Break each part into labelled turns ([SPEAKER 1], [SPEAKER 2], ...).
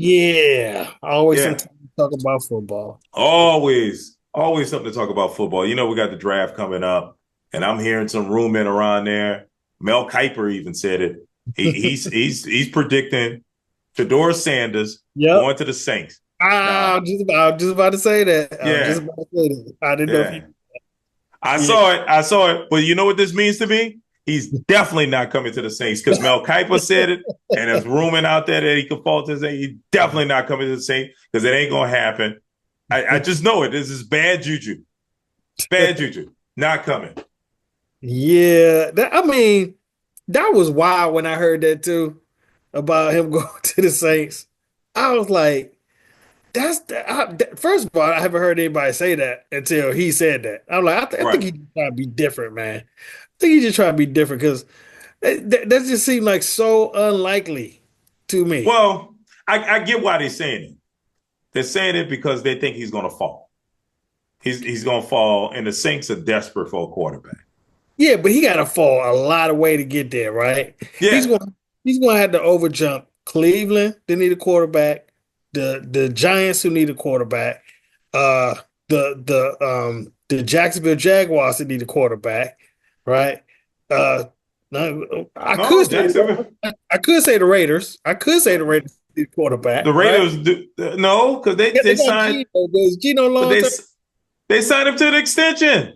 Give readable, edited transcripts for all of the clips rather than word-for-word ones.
[SPEAKER 1] Yeah, always
[SPEAKER 2] Yeah,
[SPEAKER 1] something to talk about football.
[SPEAKER 2] always something to talk about football. You know, we got the draft coming up, and I'm hearing some rumor around there. Mel Kiper even said it. He's predicting Shedeur Sanders
[SPEAKER 1] Yep.
[SPEAKER 2] going to the Saints.
[SPEAKER 1] I
[SPEAKER 2] Now,
[SPEAKER 1] was just about to say that. I was just
[SPEAKER 2] yeah,
[SPEAKER 1] about to say that. I didn't know if you.
[SPEAKER 2] yeah. I
[SPEAKER 1] Yeah.
[SPEAKER 2] saw it. I saw it. But you know what this means to me? He's definitely not coming to the Saints because Mel Kiper said it, and there's rumor out there that he could fall to the Saints. He's definitely not coming to the Saints because it ain't gonna happen. I just know it. This is bad juju. Bad juju. Not coming.
[SPEAKER 1] Yeah. I mean, that was wild when I heard that too about him going to the Saints. I was like, first of all, I haven't heard anybody say that until he said that. I'm like, I think
[SPEAKER 2] Right.
[SPEAKER 1] he's trying to be different, man. I think he's just trying to be different because that just seemed like so unlikely to me.
[SPEAKER 2] Well, I get why they're saying it. They're saying it because they think he's gonna fall. He's gonna fall, and the Saints are desperate for a quarterback.
[SPEAKER 1] Yeah, but he got to fall a lot of way to get there, right? He's
[SPEAKER 2] Yeah.
[SPEAKER 1] going he's going to have to overjump Cleveland. They need a quarterback. The Giants who need a quarterback. Uh, the Jacksonville Jaguars that need a quarterback, right? Uh, no,
[SPEAKER 2] No, Jacksonville.
[SPEAKER 1] I could say the Raiders. I could say the Raiders need a quarterback,
[SPEAKER 2] The
[SPEAKER 1] right?
[SPEAKER 2] Raiders do no, because they
[SPEAKER 1] Yeah, they
[SPEAKER 2] they
[SPEAKER 1] got
[SPEAKER 2] signed,
[SPEAKER 1] Gino. Does Gino
[SPEAKER 2] but
[SPEAKER 1] long
[SPEAKER 2] they
[SPEAKER 1] term?
[SPEAKER 2] they signed him to an extension.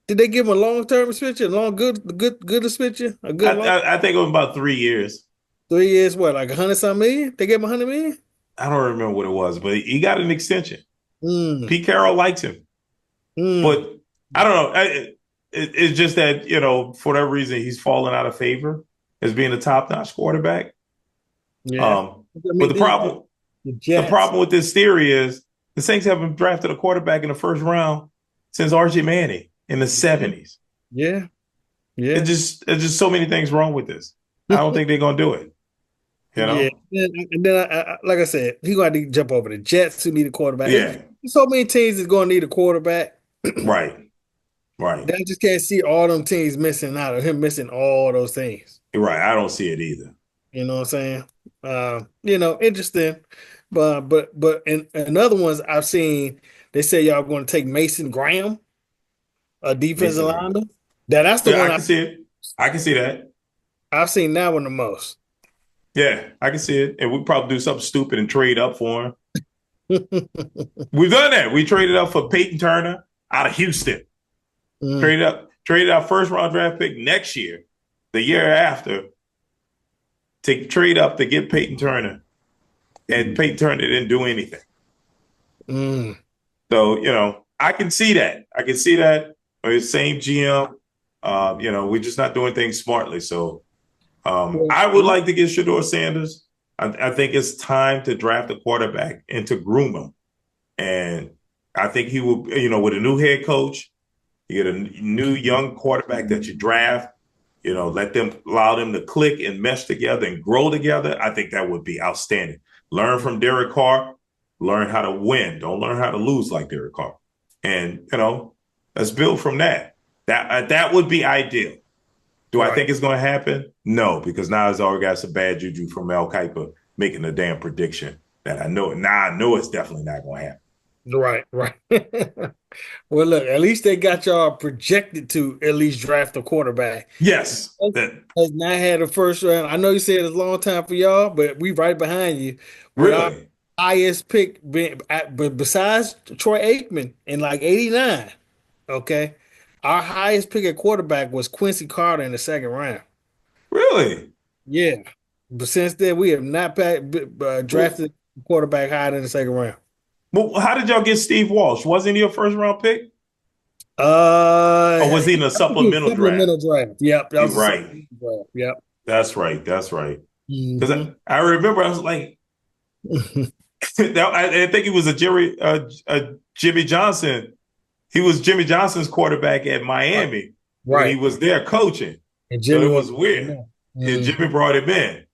[SPEAKER 1] Did they give him a long term suspension? Long good suspension? A
[SPEAKER 2] I,
[SPEAKER 1] good long.
[SPEAKER 2] I I think it was about 3 years.
[SPEAKER 1] 3 years, what, like 100 something million? They gave him 100 million?
[SPEAKER 2] I don't remember what it was, but he got an extension.
[SPEAKER 1] Mm,
[SPEAKER 2] Pete Carroll likes him,
[SPEAKER 1] mm.
[SPEAKER 2] but I don't know. It's just that for that reason he's fallen out of favor as being a top notch quarterback.
[SPEAKER 1] Yeah.
[SPEAKER 2] Um,
[SPEAKER 1] I
[SPEAKER 2] but
[SPEAKER 1] mean,
[SPEAKER 2] the
[SPEAKER 1] these
[SPEAKER 2] problem
[SPEAKER 1] the
[SPEAKER 2] the
[SPEAKER 1] Jets.
[SPEAKER 2] problem with this theory is the Saints haven't drafted a quarterback in the first round since RJ Manning in the
[SPEAKER 1] Yeah,
[SPEAKER 2] '70s.
[SPEAKER 1] yeah,
[SPEAKER 2] It
[SPEAKER 1] yeah.
[SPEAKER 2] just there's just so many things wrong with this. I don't think they're gonna do it. You
[SPEAKER 1] Yeah.
[SPEAKER 2] know?
[SPEAKER 1] And then like I said, he got to jump over the Jets who need a quarterback.
[SPEAKER 2] Yeah.
[SPEAKER 1] So many teams is going to need a quarterback.
[SPEAKER 2] Right. Right.
[SPEAKER 1] They just can't see all them teams missing out of him missing all those things.
[SPEAKER 2] Right. I don't see it either.
[SPEAKER 1] You know what I'm saying? Interesting. But in other ones I've seen, they say y'all going to take Mason Graham, a defensive
[SPEAKER 2] Mason Graham.
[SPEAKER 1] lineman. That's the
[SPEAKER 2] Yeah, I
[SPEAKER 1] one
[SPEAKER 2] can see it. I can see that.
[SPEAKER 1] I've seen that one the most.
[SPEAKER 2] Yeah, I can see it. And we probably do something stupid and trade up for him. We've done that. We traded up for Peyton Turner out of Houston.
[SPEAKER 1] Mm,
[SPEAKER 2] Traded our first round draft pick next year, the year after, to trade up to get Peyton Turner. And Peyton Turner didn't do anything.
[SPEAKER 1] mm.
[SPEAKER 2] So, I can see that. I can see that. Same GM. We're just not doing things smartly. So
[SPEAKER 1] Well,
[SPEAKER 2] I would like to get Shedeur Sanders. I think it's time to draft a quarterback and to groom him. And I think he will, with a new head coach, you get a new young quarterback that you draft, allow them to click and mesh together and grow together. I think that would be outstanding. Learn from Derek Carr, learn how to win. Don't learn how to lose like Derek Carr. And, let's build from that. That would be ideal. Do I
[SPEAKER 1] right,
[SPEAKER 2] think it's going to happen? No, because now it's already got some bad juju from Mel Kiper making a damn prediction that I know. Now I know it's definitely not going to happen.
[SPEAKER 1] right. Well, look, at least they got y'all projected to at least draft a quarterback.
[SPEAKER 2] Yes, that
[SPEAKER 1] Has not had a first round. I know you said it's a long time for y'all, but we right behind you with our
[SPEAKER 2] really,
[SPEAKER 1] highest pick but besides Troy Aikman in like 89. Okay. Our highest pick at quarterback was Quincy Carter in the second round.
[SPEAKER 2] really.
[SPEAKER 1] Yeah. But since then, we have not
[SPEAKER 2] Well,
[SPEAKER 1] drafted a quarterback higher than the second round.
[SPEAKER 2] well, how did y'all get Steve Walsh? Wasn't he a first round pick, or was he in a
[SPEAKER 1] I think it was
[SPEAKER 2] supplemental draft?
[SPEAKER 1] supplemental draft. Yep, that
[SPEAKER 2] You're
[SPEAKER 1] was a
[SPEAKER 2] right.
[SPEAKER 1] supplemental draft. Yep.
[SPEAKER 2] That's right. That's right. Because
[SPEAKER 1] Hmm.
[SPEAKER 2] I remember I was like, I think he was a Jimmy Johnson. He was Jimmy Johnson's quarterback at
[SPEAKER 1] Right.
[SPEAKER 2] Miami when he
[SPEAKER 1] Right.
[SPEAKER 2] was there coaching.
[SPEAKER 1] And
[SPEAKER 2] So
[SPEAKER 1] Jimmy
[SPEAKER 2] it
[SPEAKER 1] was
[SPEAKER 2] was weird. And
[SPEAKER 1] hmm.
[SPEAKER 2] Jimmy brought him in.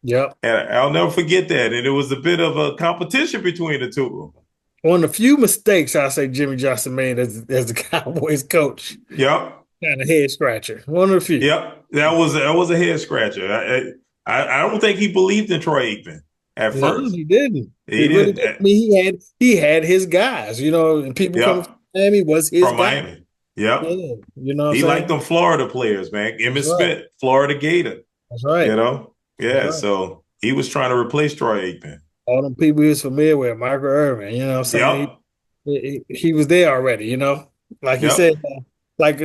[SPEAKER 1] Yep.
[SPEAKER 2] And I'll never forget that. And it was a bit of a competition between the two of them.
[SPEAKER 1] On a few mistakes, I say Jimmy Johnson made as the Cowboys coach.
[SPEAKER 2] Yep.
[SPEAKER 1] Kind of head scratcher. One of the few.
[SPEAKER 2] Yep. That was a head scratcher. I don't think he believed in Troy Aikman. at
[SPEAKER 1] No,
[SPEAKER 2] first.
[SPEAKER 1] he didn't.
[SPEAKER 2] He
[SPEAKER 1] He really
[SPEAKER 2] didn't.
[SPEAKER 1] did. I mean, he had his guys, and people coming
[SPEAKER 2] Yep,
[SPEAKER 1] from Miami was his
[SPEAKER 2] from
[SPEAKER 1] guy.
[SPEAKER 2] Miami. Yep.
[SPEAKER 1] Yeah, you know what I'm
[SPEAKER 2] He liked
[SPEAKER 1] saying?
[SPEAKER 2] them Florida players, man.
[SPEAKER 1] That's
[SPEAKER 2] Emmitt
[SPEAKER 1] right.
[SPEAKER 2] Smith, Florida Gator,
[SPEAKER 1] That's
[SPEAKER 2] you
[SPEAKER 1] right.
[SPEAKER 2] know?
[SPEAKER 1] That's
[SPEAKER 2] Yeah,
[SPEAKER 1] right.
[SPEAKER 2] so he was trying to replace Troy Aikman.
[SPEAKER 1] All them people he was familiar with, Michael Irvin, you know what I'm saying?
[SPEAKER 2] Yep.
[SPEAKER 1] He was there already. Like he said,
[SPEAKER 2] Yep.
[SPEAKER 1] like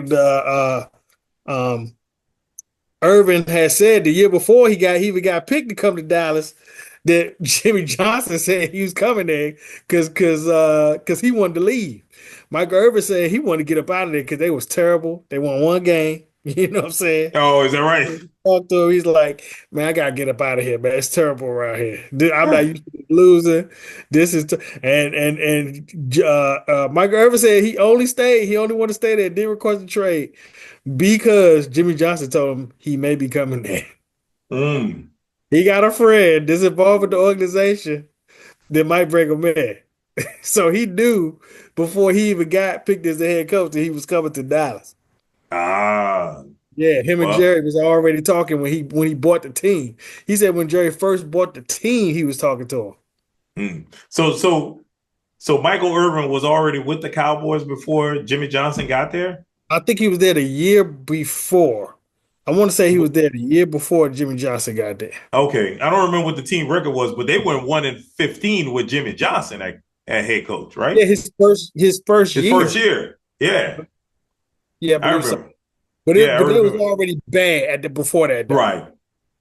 [SPEAKER 1] um Irvin had said the year before he even got picked to come to Dallas that Jimmy Johnson said he was coming there because he wanted to leave. Michael Irvin said he wanted to get up out of there because they was terrible. They won one game. You know what I'm saying?
[SPEAKER 2] Oh, is that right?
[SPEAKER 1] Talk to him. He's like, man, I gotta get up out of here, man. It's terrible around here. I'm not used to losing. This is Michael Irvin said he only stayed. He only wanted to stay there. Didn't request a trade because Jimmy Johnson told him he may be coming there.
[SPEAKER 2] Mm.
[SPEAKER 1] He got a friend that's involved with the organization that might bring him in. So he knew before he even got picked as the head coach that he was coming to Dallas.
[SPEAKER 2] Ah,
[SPEAKER 1] Yeah, him and
[SPEAKER 2] well.
[SPEAKER 1] Jerry was already talking when he bought the team. He said when Jerry first bought the team, he was talking to him.
[SPEAKER 2] Mm. So Michael Irvin was already with the Cowboys before Jimmy Johnson got there?
[SPEAKER 1] I think he was there the year before. I want to say he was there the year before Jimmy Johnson got there.
[SPEAKER 2] Okay. I don't remember what the team record was, but they went 1-15 with Jimmy Johnson at head coach,
[SPEAKER 1] Yeah,
[SPEAKER 2] right?
[SPEAKER 1] his first
[SPEAKER 2] His first
[SPEAKER 1] year.
[SPEAKER 2] year. Yeah.
[SPEAKER 1] Yeah, I
[SPEAKER 2] I
[SPEAKER 1] believe so.
[SPEAKER 2] remember.
[SPEAKER 1] But
[SPEAKER 2] Yeah,
[SPEAKER 1] it
[SPEAKER 2] I
[SPEAKER 1] but they was
[SPEAKER 2] remember.
[SPEAKER 1] already bad before that though.
[SPEAKER 2] Right.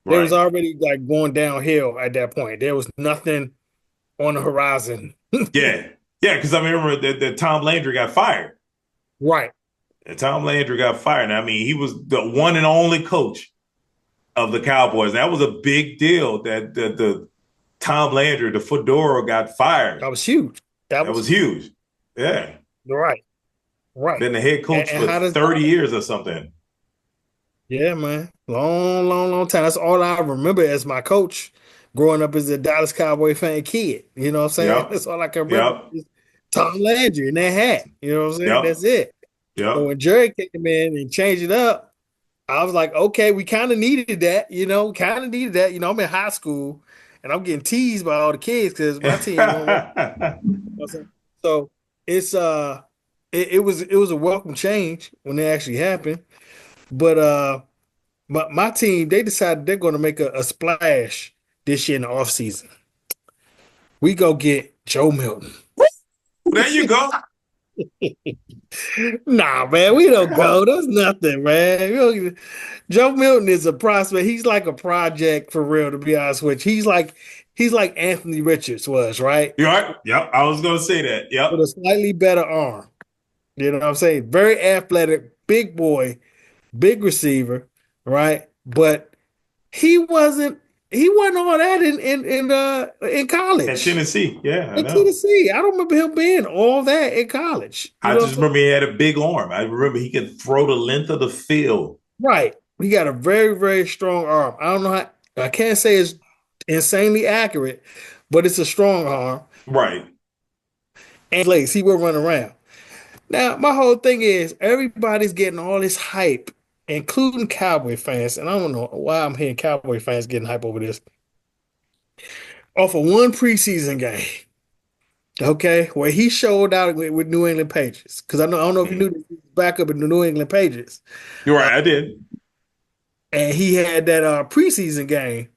[SPEAKER 1] They was
[SPEAKER 2] Right.
[SPEAKER 1] already like going downhill at that point. There was nothing on the horizon.
[SPEAKER 2] Yeah. Yeah, because I remember that Tom Landry got fired.
[SPEAKER 1] Right.
[SPEAKER 2] And Tom Landry got fired. I mean, he was the one and only coach of the Cowboys. That was a big deal that the Tom Landry, the Fedora, got fired.
[SPEAKER 1] That was huge. That
[SPEAKER 2] That
[SPEAKER 1] was
[SPEAKER 2] was huge. Yeah.
[SPEAKER 1] right. Right.
[SPEAKER 2] Been the head
[SPEAKER 1] And,
[SPEAKER 2] coach
[SPEAKER 1] and
[SPEAKER 2] for
[SPEAKER 1] how does
[SPEAKER 2] 30 years or something.
[SPEAKER 1] yeah, man. Long, long, long time. That's all I remember as my coach growing up as a Dallas Cowboy fan kid. You know what I'm saying?
[SPEAKER 2] Yep.
[SPEAKER 1] That's all I can remember.
[SPEAKER 2] Yep.
[SPEAKER 1] Is Tom Landry and that hat. You know what I'm saying? That's
[SPEAKER 2] Yep.
[SPEAKER 1] it. So
[SPEAKER 2] Yep.
[SPEAKER 1] when Jerry came in and changed it up, I was like, okay, we kind of needed that, kind of needed that. I'm in high school and I'm getting teased by all the kids because my team won't win. You know what I'm saying? So it's it was a welcome change when it actually happened. But my team, they decided they're going to make a splash this year in the offseason. We go get Joe Milton.
[SPEAKER 2] There you go.
[SPEAKER 1] Nah, man, we don't go. That's nothing, man. Joe Milton is a prospect. He's like a project for real, to be honest with you. He's like Anthony Richards was, right?
[SPEAKER 2] You're right. Yep. I was going to say that.
[SPEAKER 1] With
[SPEAKER 2] Yep.
[SPEAKER 1] a slightly better arm. You know what I'm saying? Very athletic, big boy, big receiver, right? But he wasn't he wasn't all that in
[SPEAKER 2] At
[SPEAKER 1] college.
[SPEAKER 2] Tennessee. Yeah, I
[SPEAKER 1] In
[SPEAKER 2] know.
[SPEAKER 1] Tennessee. I don't remember him being all that in college. You
[SPEAKER 2] I
[SPEAKER 1] know what I'm
[SPEAKER 2] just
[SPEAKER 1] saying?
[SPEAKER 2] remember he had a big arm. I remember he could throw the length of the field.
[SPEAKER 1] Right. He got a very, very strong arm. I don't know how I can't say it's insanely accurate, but it's a strong arm.
[SPEAKER 2] Right.
[SPEAKER 1] And legs, he will run around. Now, my whole thing is everybody's getting all this hype, including Cowboy fans, and I don't know why I'm hearing Cowboy fans getting hype over this. Off of one preseason game, okay, where he showed out with New England Patriots. Because I don't know if you knew
[SPEAKER 2] Mhm.
[SPEAKER 1] this, he was back up in the New England Patriots.
[SPEAKER 2] You're
[SPEAKER 1] Uh,
[SPEAKER 2] right. I did.
[SPEAKER 1] and he had that preseason game,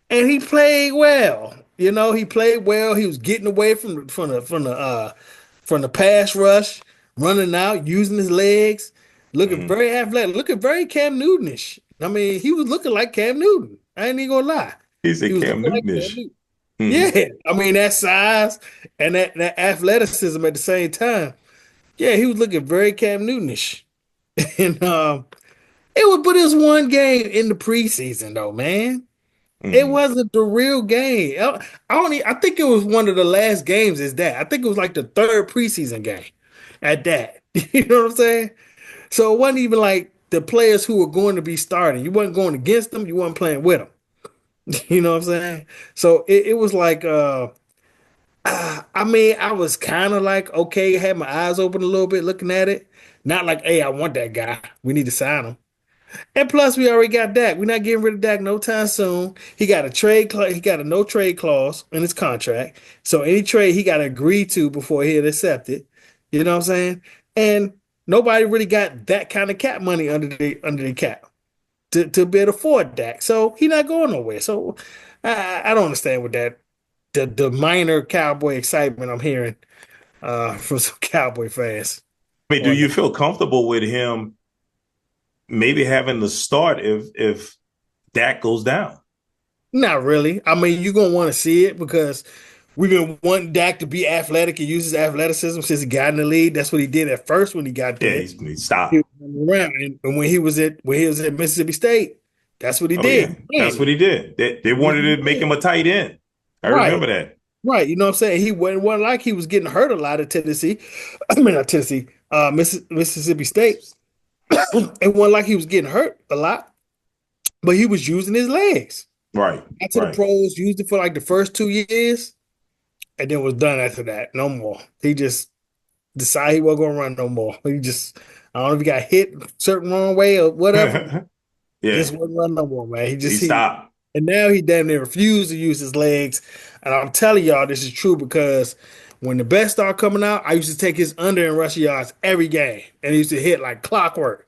[SPEAKER 1] and he played well. He played well. He was getting away from the pass rush, running out, using his legs, looking
[SPEAKER 2] Hmm.
[SPEAKER 1] very athletic, looking very Cam Newtonish. I mean, he was looking like Cam Newton. I ain't even gonna lie.
[SPEAKER 2] He
[SPEAKER 1] He
[SPEAKER 2] said
[SPEAKER 1] was
[SPEAKER 2] Cam
[SPEAKER 1] looking like Cam
[SPEAKER 2] Newtonish.
[SPEAKER 1] Newton.
[SPEAKER 2] Hmm.
[SPEAKER 1] Yeah, I mean that size and that athleticism at the same time. Yeah, he was looking very Cam Newtonish. And but it was one game in the preseason though, man. It
[SPEAKER 2] Hmm.
[SPEAKER 1] wasn't the real game. I think it was one of the last games. Is that I think it was like the third preseason game at that. You know what I'm saying? So it wasn't even like the players who were going to be starting. You wasn't going against them. You wasn't playing with them. You know what I'm saying? So it was like I mean, I was kind of like, okay, had my eyes open a little bit looking at it. Not like, hey, I want that guy. We need to sign him. And plus, we already got Dak. We're not getting rid of Dak no time soon. He got a he got a no trade clause in his contract. So any trade he got to agree to before he'd accept it. You know what I'm saying? And nobody really got that kind of cap money under the cap to be able to afford Dak. So he not going nowhere. So I don't understand what that the minor Cowboy excitement I'm hearing from some Cowboy fans.
[SPEAKER 2] I mean, do
[SPEAKER 1] On
[SPEAKER 2] you
[SPEAKER 1] that.
[SPEAKER 2] feel comfortable with him maybe having to start if Dak goes down?
[SPEAKER 1] Not really. I mean, you're gonna want to see it because we've been wanting Dak to be athletic and use his athleticism since he got in the league. That's what he did at first when he got
[SPEAKER 2] Yeah,
[SPEAKER 1] there.
[SPEAKER 2] he
[SPEAKER 1] He
[SPEAKER 2] stopped.
[SPEAKER 1] was running around, and when he was at Mississippi State, that's what he
[SPEAKER 2] Oh
[SPEAKER 1] did.
[SPEAKER 2] yeah,
[SPEAKER 1] He
[SPEAKER 2] that's what
[SPEAKER 1] ran.
[SPEAKER 2] he did. They
[SPEAKER 1] That's
[SPEAKER 2] wanted
[SPEAKER 1] what he
[SPEAKER 2] to make
[SPEAKER 1] did.
[SPEAKER 2] him a tight end. I
[SPEAKER 1] Right,
[SPEAKER 2] remember that.
[SPEAKER 1] right. You know what I'm saying? He wasn't like he was getting hurt a lot at Tennessee. I mean, not Tennessee, Mississippi State. It wasn't like he was getting hurt a lot, but he was using his legs.
[SPEAKER 2] Right,
[SPEAKER 1] Got to the
[SPEAKER 2] right.
[SPEAKER 1] pros, used it for like the first 2 years, and then was done after that. No more. He just decided he wasn't gonna run no more. He just I don't know if he got hit a certain wrong way or whatever.
[SPEAKER 2] Yeah,
[SPEAKER 1] Just wasn't running no more, man.
[SPEAKER 2] he
[SPEAKER 1] He
[SPEAKER 2] stopped.
[SPEAKER 1] and now he damn near refused to use his legs. And I'm telling y'all this is true because when the best start coming out, I used to take his under and rushing yards every game. And he used to hit like clockwork.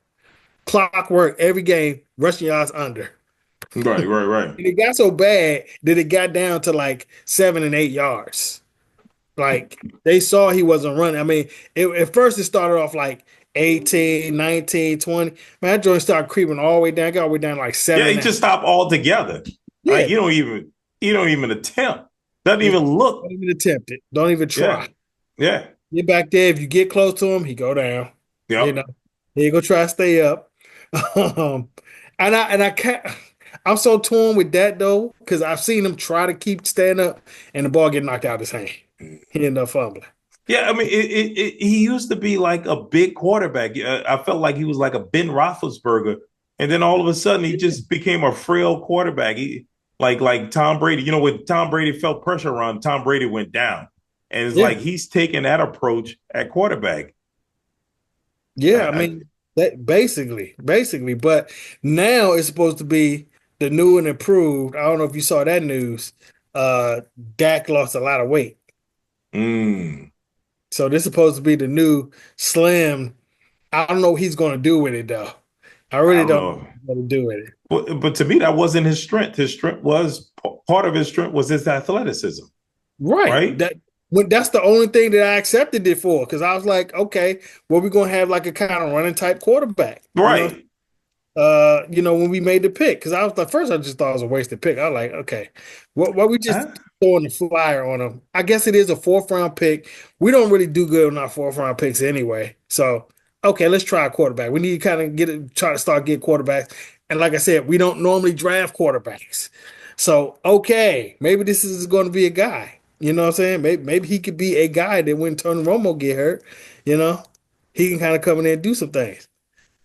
[SPEAKER 1] Clockwork every game, rushing yards under.
[SPEAKER 2] Right, right, right.
[SPEAKER 1] And it got so bad that it got down to like 7 and 8 yards. Like they saw he wasn't running. I mean, at first it started off like 18, 19, 20. Man, that joint started creeping all the way down. Got all the way down to like
[SPEAKER 2] Yeah,
[SPEAKER 1] seven
[SPEAKER 2] he
[SPEAKER 1] and a half.
[SPEAKER 2] just stopped altogether.
[SPEAKER 1] Yeah.
[SPEAKER 2] Like you don't even attempt. Doesn't
[SPEAKER 1] Yeah.
[SPEAKER 2] even look.
[SPEAKER 1] Don't even attempt it. Don't even
[SPEAKER 2] Yeah,
[SPEAKER 1] try.
[SPEAKER 2] yeah.
[SPEAKER 1] Get back there. If you get close to him, he go down. You know,
[SPEAKER 2] Yep.
[SPEAKER 1] he go try to stay up. Um, and I can't. I'm so torn with that though, because I've seen him try to keep stand up, and the ball get knocked out of his hand. He ended up fumbling.
[SPEAKER 2] Yeah, I mean, he used to be like a big quarterback. I felt like he was like a Ben Roethlisberger, and then all of a sudden he just became a frail quarterback. Like Tom Brady. You know, when Tom Brady felt pressure on, Tom Brady went down, and it's
[SPEAKER 1] Yeah,
[SPEAKER 2] like he's taking that approach at quarterback.
[SPEAKER 1] yeah. I
[SPEAKER 2] I,
[SPEAKER 1] mean, that basically. But now it's supposed to be the new and improved. I don't know if you saw that news. Dak lost a lot of weight,
[SPEAKER 2] mm,
[SPEAKER 1] so this is supposed to be the new slim. I don't know what he's going to do with it though. I
[SPEAKER 2] I
[SPEAKER 1] really
[SPEAKER 2] don't
[SPEAKER 1] don't know
[SPEAKER 2] know,
[SPEAKER 1] what he's going to do with it.
[SPEAKER 2] but to me that wasn't his strength. His strength was part of his strength was his athleticism,
[SPEAKER 1] Right.
[SPEAKER 2] right?
[SPEAKER 1] That's the only thing that I accepted it for because I was like, okay, well, we're gonna have like a kind of running type quarterback,
[SPEAKER 2] Right.
[SPEAKER 1] when we made the pick, because I was the first, I just thought it was a wasted pick. I was like, okay, what we just
[SPEAKER 2] Huh?
[SPEAKER 1] throwing the flyer on him? I guess it is a fourth round pick. We don't really do good on our fourth round picks anyway. So okay, let's try a quarterback. We need to kind of try to start getting quarterbacks. And like I said, we don't normally draft quarterbacks. So okay, maybe this is going to be a guy. You know what I'm saying? Maybe he could be a guy that when Tony Romo get hurt, you know, he can kind of come in there and do some things.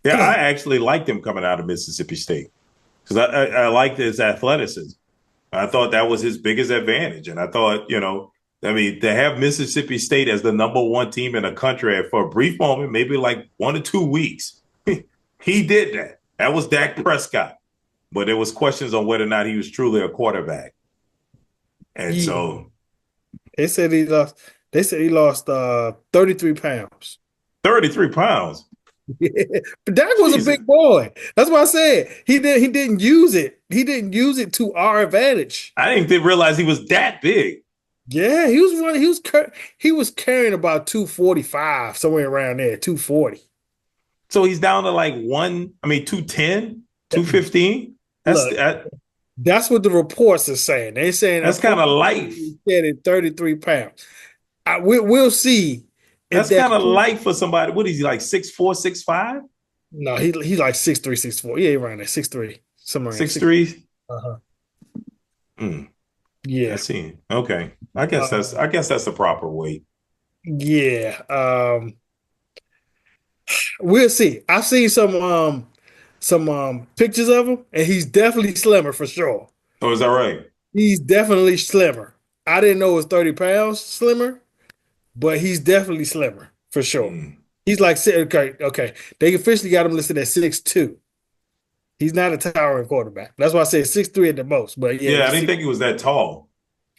[SPEAKER 2] Yeah, I actually liked him coming out of Mississippi State because I liked his athleticism. I thought that was his biggest advantage. And I thought, I mean, to have Mississippi State as the number one team in the country for a brief moment, maybe like 1 or 2 weeks, he did that. That was Dak Prescott. But there was questions on whether or not he was truly a quarterback. And
[SPEAKER 1] Yeah.
[SPEAKER 2] so
[SPEAKER 1] They said he lost. They said he lost 33 pounds.
[SPEAKER 2] 33 pounds.
[SPEAKER 1] But Dak was a
[SPEAKER 2] Jesus.
[SPEAKER 1] big boy. That's what I said. He didn't use it. He didn't use it to our advantage.
[SPEAKER 2] I didn't realize he was that big.
[SPEAKER 1] Yeah, he was running. He was carrying about 245 somewhere around there. 240.
[SPEAKER 2] So he's down to like 210, 215. That's
[SPEAKER 1] Look,
[SPEAKER 2] that,
[SPEAKER 1] that's what the reports are saying. They're saying
[SPEAKER 2] that's kind of
[SPEAKER 1] according to
[SPEAKER 2] light.
[SPEAKER 1] he said at 33 pounds. We'll see if
[SPEAKER 2] That's
[SPEAKER 1] that's
[SPEAKER 2] kind of
[SPEAKER 1] true.
[SPEAKER 2] light for somebody. What is he like 6'4", 6'5"?
[SPEAKER 1] No, he's like 6'3", 6'4". Yeah, around there, 6'3", somewhere around 6.
[SPEAKER 2] 6'3"?
[SPEAKER 1] Uh-huh.
[SPEAKER 2] Mm, I
[SPEAKER 1] Yeah.
[SPEAKER 2] see. Okay. I guess
[SPEAKER 1] Uh,
[SPEAKER 2] that's the proper weight.
[SPEAKER 1] yeah. We'll see. I've seen some pictures of him, and he's definitely slimmer for sure.
[SPEAKER 2] Oh, is that right?
[SPEAKER 1] He's definitely slimmer. I didn't know it was 30 pounds slimmer, but he's definitely slimmer for sure.
[SPEAKER 2] Mm.
[SPEAKER 1] He's like okay. They officially got him listed at 6'2". He's not a towering quarterback. That's why I said 6'3" at the most. But yeah,
[SPEAKER 2] Yeah, I
[SPEAKER 1] he's
[SPEAKER 2] didn't
[SPEAKER 1] six.
[SPEAKER 2] think he was that tall.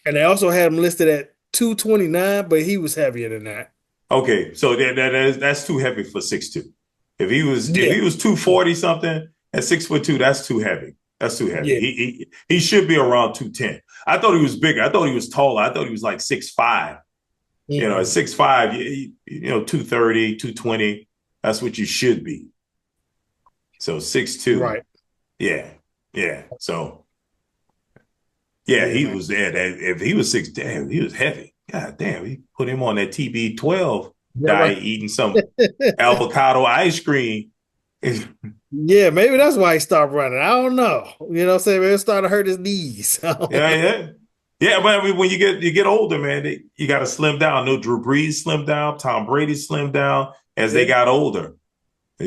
[SPEAKER 1] And they also had him listed at 229, but he was heavier than that.
[SPEAKER 2] Okay, so that's too heavy for 6'2". If
[SPEAKER 1] Yeah,
[SPEAKER 2] he was 240 something at 6'2", that's too heavy. That's too heavy.
[SPEAKER 1] yeah.
[SPEAKER 2] He should be around 210. I thought he was bigger. I thought he was taller. I thought he was like 6'5". At
[SPEAKER 1] Mm-mm.
[SPEAKER 2] 6'5", 230, 220. That's what you should be. So 6'2".
[SPEAKER 1] Right.
[SPEAKER 2] Yeah. Yeah. So yeah,
[SPEAKER 1] Yeah,
[SPEAKER 2] he
[SPEAKER 1] man.
[SPEAKER 2] was there. If he was six, damn, he was heavy. God damn, he put him on that TB12
[SPEAKER 1] Yeah, right.
[SPEAKER 2] diet, eating some avocado ice cream.
[SPEAKER 1] Yeah, maybe that's why he stopped running. I don't know. You know what I'm saying? Maybe it started to hurt his knees. I don't
[SPEAKER 2] Yeah,
[SPEAKER 1] know.
[SPEAKER 2] yeah. Yeah, but I mean, when you get older, man, you got to slim down. No, Drew Brees slimmed down, Tom Brady slimmed down as they
[SPEAKER 1] Yeah,
[SPEAKER 2] got older.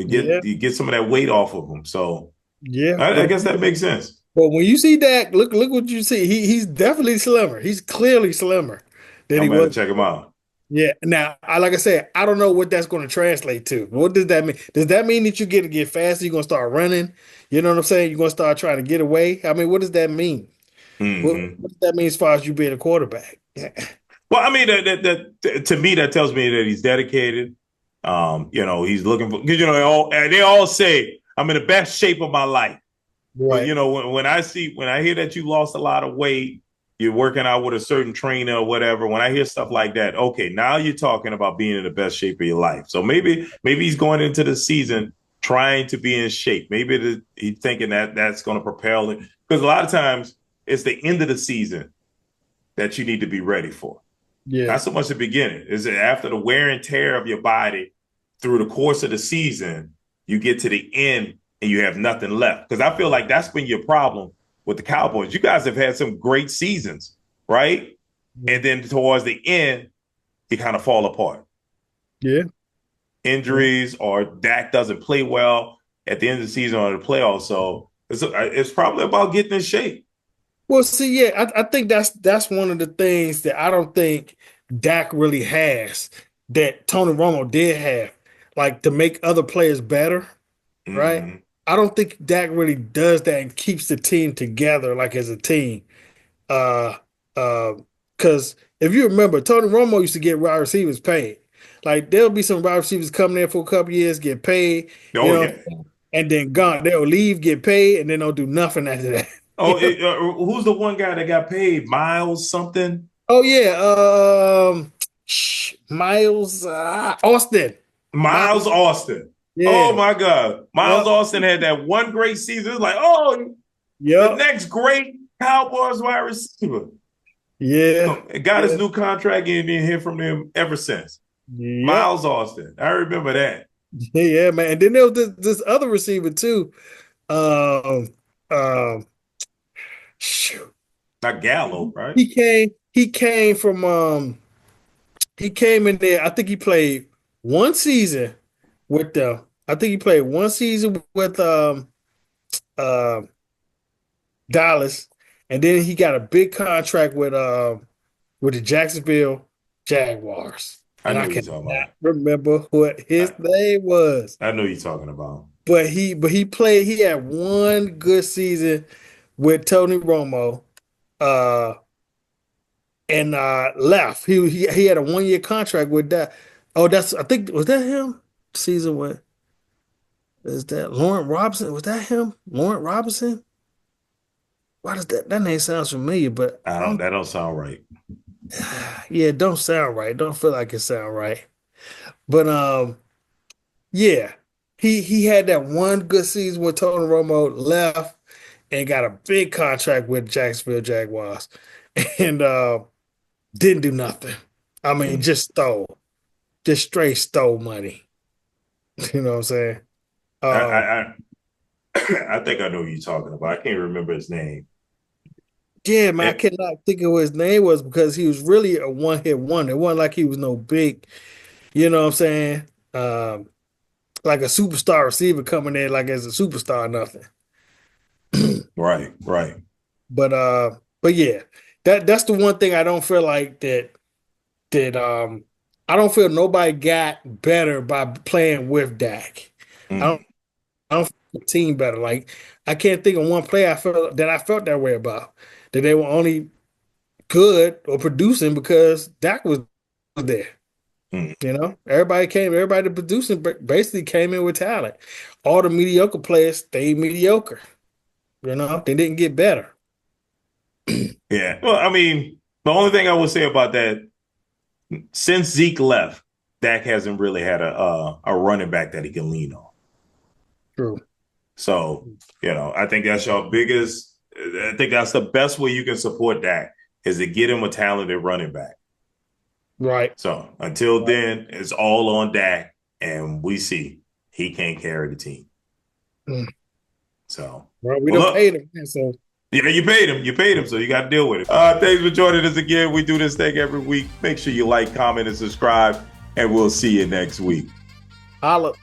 [SPEAKER 1] yeah,
[SPEAKER 2] You get some of that weight off of them. So
[SPEAKER 1] yeah.
[SPEAKER 2] I guess that makes sense.
[SPEAKER 1] But when you see Dak, look what you see. He's definitely slimmer. He's clearly slimmer than
[SPEAKER 2] I'm
[SPEAKER 1] he
[SPEAKER 2] gonna
[SPEAKER 1] was.
[SPEAKER 2] check him out.
[SPEAKER 1] Yeah. Now, like I said, I don't know what that's going to translate to. What does that mean? Does that mean that you get faster? You're going to start running? You know what I'm saying? You're going to start trying to get away? I mean, what does that mean? What does that mean as far as you being a quarterback? Yeah.
[SPEAKER 2] Well, I mean, to me, that tells me that he's dedicated. He's looking for because they all say I'm in the best shape of my life. But
[SPEAKER 1] Right.
[SPEAKER 2] when I hear that you lost a lot of weight, you're working out with a certain trainer or whatever. When I hear stuff like that, okay, now you're talking about being in the best shape of your life. So maybe he's going into the season trying to be in shape. Maybe he's thinking that that's going to propel it because a lot of times it's the end of the season that you need to be ready for.
[SPEAKER 1] Yeah.
[SPEAKER 2] Not so much the beginning. Is it after the wear and tear of your body through the course of the season, you get to the end and you have nothing left? Because I feel like that's been your problem with the Cowboys. You guys have had some great seasons, right? And then towards the end, you kind of fall apart.
[SPEAKER 1] Yeah. Yeah.
[SPEAKER 2] Injuries or Dak doesn't play well at the end of the season or the playoffs. So it's probably about getting in shape.
[SPEAKER 1] Well, see, yeah, I think that's one of the things that I don't think Dak really has that Tony Romo did have, like to make other players better, right?
[SPEAKER 2] Mm-hmm.
[SPEAKER 1] I don't think Dak really does that and keeps the team together like as a team. Uh, because if you remember, Tony Romo used to get wide receivers paid. Like there'll be some wide receivers coming in for a couple years, get paid, you
[SPEAKER 2] Oh,
[SPEAKER 1] know,
[SPEAKER 2] yeah.
[SPEAKER 1] and then gone. They'll leave, get paid, and then they'll do nothing after that.
[SPEAKER 2] Oh, who's the one guy that got paid? Miles something?
[SPEAKER 1] Oh yeah, Miles Austin.
[SPEAKER 2] Miles
[SPEAKER 1] Miles,
[SPEAKER 2] Austin. Oh
[SPEAKER 1] yeah,
[SPEAKER 2] my God. Miles
[SPEAKER 1] yep,
[SPEAKER 2] Austin had that one great season. It's like, oh, the
[SPEAKER 1] yep,
[SPEAKER 2] next great Cowboys wide receiver.
[SPEAKER 1] yeah,
[SPEAKER 2] Got his
[SPEAKER 1] yeah,
[SPEAKER 2] new contract and didn't hear from him ever since.
[SPEAKER 1] yep,
[SPEAKER 2] Miles Austin. I remember that.
[SPEAKER 1] yeah, man. And then there was this other receiver too. Um, um, shoot.
[SPEAKER 2] Not Gallo, right?
[SPEAKER 1] He came from he came in there. I think he played one season with them. I think he played one season with uh Dallas, and then he got a big contract with the Jacksonville Jaguars.
[SPEAKER 2] I
[SPEAKER 1] And I
[SPEAKER 2] know you're talking
[SPEAKER 1] cannot
[SPEAKER 2] about.
[SPEAKER 1] remember what his
[SPEAKER 2] I,
[SPEAKER 1] name was.
[SPEAKER 2] I know you're talking about.
[SPEAKER 1] But he played, he had one good season with Tony Romo, uh, and left. He had a 1 year contract with that. Oh, that's I think was that him? Season what is that? Lauren Robinson? Was that him? Lauren Robinson? Why does that name sounds familiar? But
[SPEAKER 2] I
[SPEAKER 1] I
[SPEAKER 2] don't
[SPEAKER 1] don't.
[SPEAKER 2] that don't sound right.
[SPEAKER 1] Yeah, it don't sound right. Don't feel like it sound right. But yeah, he had that one good season where Tony Romo left and got a big contract with Jacksonville Jaguars, and didn't do nothing. I mean,
[SPEAKER 2] Mm.
[SPEAKER 1] just straight stole money. You know what I'm saying?
[SPEAKER 2] I,
[SPEAKER 1] Um,
[SPEAKER 2] I, I I think I know who you're talking about. I can't remember his name.
[SPEAKER 1] yeah, man, I
[SPEAKER 2] It,
[SPEAKER 1] cannot think of what his name was because he was really a one hit wonder. It wasn't like he was no big, you know what I'm saying? Um, like a superstar receiver coming in like as a superstar, or nothing.
[SPEAKER 2] right, right.
[SPEAKER 1] But yeah, that's the one thing I don't feel like that I don't feel nobody got better by playing with Dak. I don't
[SPEAKER 2] Mm.
[SPEAKER 1] I don't the team better. Like I can't think of one player I felt that way about. That they were only good or producing because Dak was there.
[SPEAKER 2] Mm.
[SPEAKER 1] Everybody producing basically came in with talent. All the mediocre players stayed mediocre. They didn't get better.
[SPEAKER 2] Yeah. Well, I mean, the only thing I would say about that, since Zeke left, Dak hasn't really had a running back that he can lean on.
[SPEAKER 1] True.
[SPEAKER 2] So, I think that's your biggest. I think that's the best way you can support Dak is to get him a talented running back.
[SPEAKER 1] Right.
[SPEAKER 2] So until
[SPEAKER 1] Right.
[SPEAKER 2] then, it's all on Dak, and we see he can't carry the team.
[SPEAKER 1] Mm.
[SPEAKER 2] So,
[SPEAKER 1] Well, we
[SPEAKER 2] well,
[SPEAKER 1] don't pay
[SPEAKER 2] look,
[SPEAKER 1] them, man, so
[SPEAKER 2] yeah, you paid him. You paid him, so you got to deal with it. Thanks for joining us again. We do this thing every week. Make sure you like, comment, and subscribe, and we'll see you next week.
[SPEAKER 1] holla.